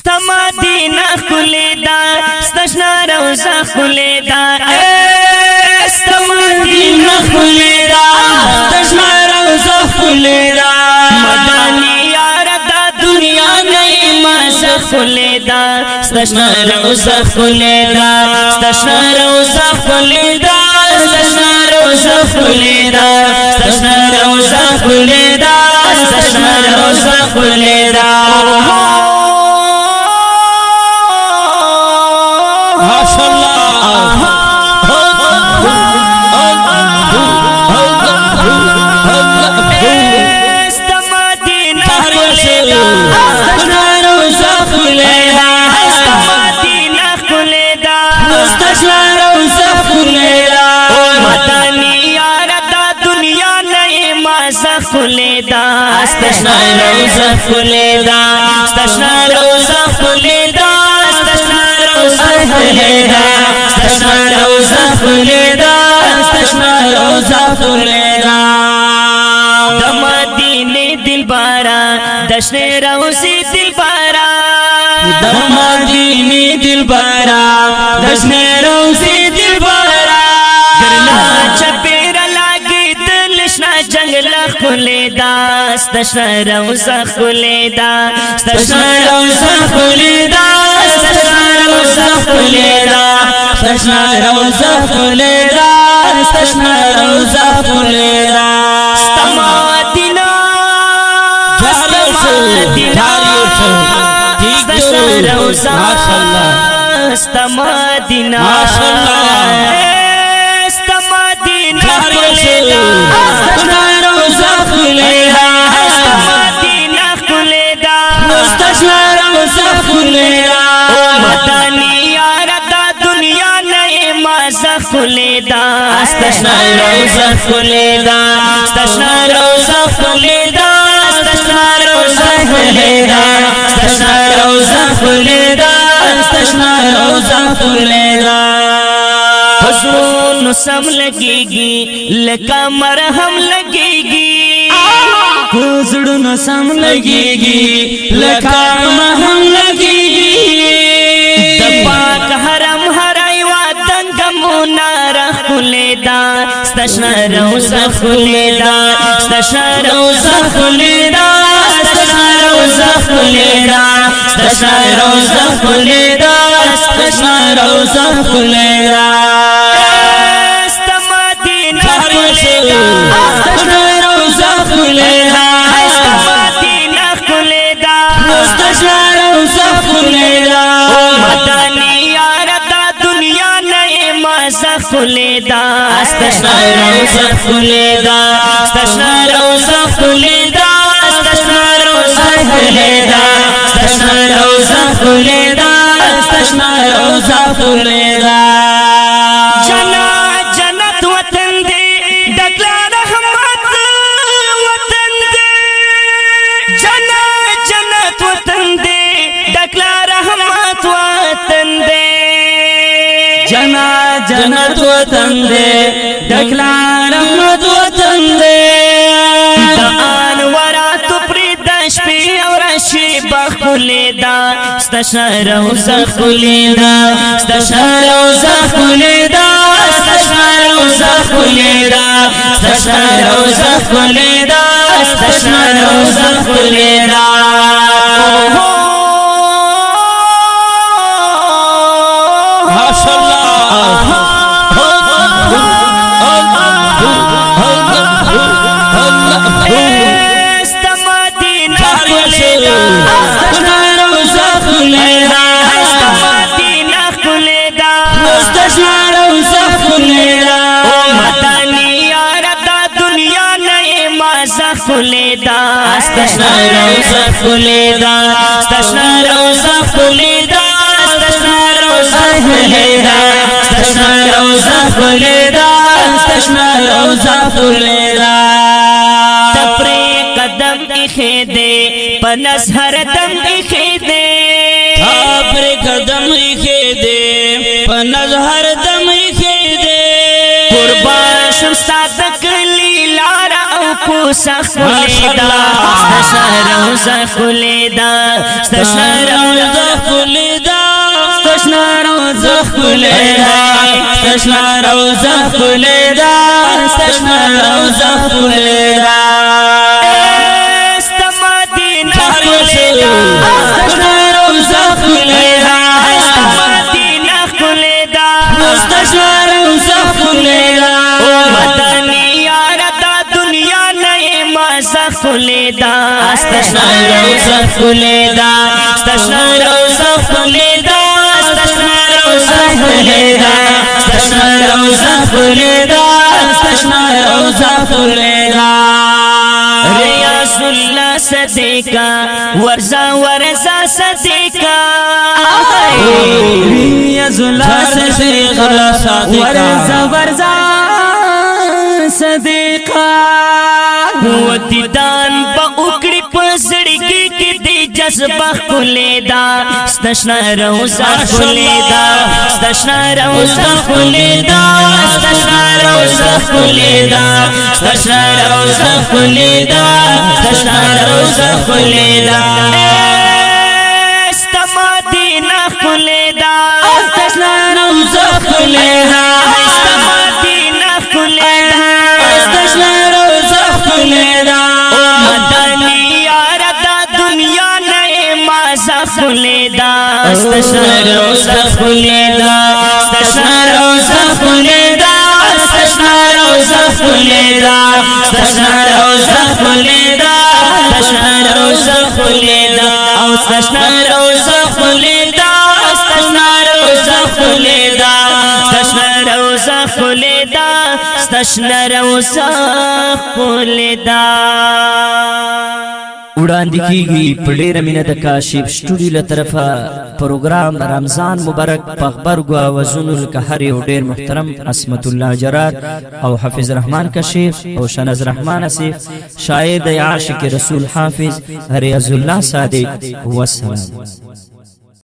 ستما دینا خلیدا ستشنا روزا خلیدا ستما دینا خلیدا ستشنا روزا خلیدا مدانی یار دا دنیا نئی مازا خلیدا ستشنا روزا خلیدا ستشنا روزا خلیدا ستشنا روزا خلیدا ستشنا روزا خلیدا ستشنا روزا خلیدا خلیدا استشنا روزا خلیدا استشنا روزا خلیدا استشنا روزا خلیدا استشنا روزا خلیدا استشنا روزا خلیدا د مدینه دلبارا دشن روزي دلبارا د مدینه دلبارا دشن روزي دلبارا ګرنا چپیر لاګي دلشنا جنگل خلیدا استشنا روزا خلیدا استشنا روزا خلیدا استشنا روزا خلیدا استشنا روزا خلیدا استشنا روزا خلیدا استما دینا استشنا روزا استما دینا استما دینا خلیدا استشنا روزا خلیدا استما دینا خلیدا استشنا روزا خلیدا مدانی یار دا دنیا نئی مازا خلیدا استشنا روزا خلیدا استشنا روزا خلیدا استشنا روزا خلیدا استشنا روزا خلیدا استشنا روزا خلیدا حضور سم لگیگی لکا مرہم لگیگی زړونو سم لګيږي لکه مرهم لګيږي د پاک حرم هرای وطن ګمونه رخلیدا استشنا روزا خلیدا استشنا روزا خلیدا استشنا روزا خلیدا استشنا روزا خلیدا استشنا روزا خلیدا استما دینا خلیدا استشنا روزا خلیدا استما دینا خلیدا استشنا روزا خلیدا مدانی یار دا دنیا نئی مازا خلیدا استشنا روزا خلیدا استشنا روزا خلیدا استشنا روزا خلیدا استشنا روزا خلیدا استشنا روزا خلیدا جنا جنت وطن دی ډکلا رحمت وطن دی جنا جنت وطن دی ډکلا رحمت وطن دی جنا جنت وطن دی ډکلا رحمت وطن دی دان ورات پردش پی اور شی بخلیدا استشنا روزا خلیدا استشنا روزا خلیدا استشنا روزا خلیدا استشنا روزا خلیدا استشنا روزا خلیدا ماشاءالله استما دینا خلیدا استشنا روزا خلیدا استما دینا خلیدا استشنا روزا خلیدا مدانی یار دا دنیا نئی مازا خلیدا استشنا روزا خلیدا استشنا روزا خلیدا استشنا روزا خلیدا استشنا روزا خلیدا استشنا روزا خلیدا تپری قدم اخی دے پنس ہر دم اخی دے تپری قدم اخی دے پنس ہر دم اخی دے قربان شمستا تکلی لارا او کوسا خلیدا استشنا روزا خلیدا استشنا روزا استشنا روزه خلیدا استشنا روزه خلیدا استمدینه خلیدا استشنا روزه خلیدا استمدینه خلیدا استشنا روزه خلیدا مدنی یار دا دنیا نئے مازا خلیدا استشنا روزه خلیدا استشنا روزه خلیدا استشنا روزه خلیدا استشنا روزه خلیدا استشنا روزه خلیدا ریاض اللہ صدیقہ ورزا ورزا صدیقہ ریاض اللہ صدیقہ ورزا ورزا صدیقہ دیدان با اکڑی پسڑگی کی دی جذبہ خلیدا استشنا روزہ خلیدا استشنا روزہ خلیدا استشنا روزہ خلیدا استشنا روزه خلیدا استشنا روزه خلیدا استمدینہ خلیدا استشنا روزه خلیدا استمدینہ خلیدا استشنا روزه خلیدا مدنی یار دا دنیا نئے مازا خلیدا استشنا روزه خلیدا استشنا روزه خلیدا استشنا روزه خلیدا استشنا روزه خلیدا استشنا روزه خلیدا استشنا روزه خلیدا استشنا روزه خلیدا استشنا روزہ خلیدا استشنا روزہ خلیدا وړاندې کیږي په ډېره مینه د کاشف سټوډیو له طرفه پروګرام رمضان مبارک په غبرګو اوازونو لکه هر یو ډېر محترم عصمت الله جرار او حافظ رحمان کاشف او شناز رحمان اسف شاعر د عاشق رسول حافظ ریاض الله صادق والسلام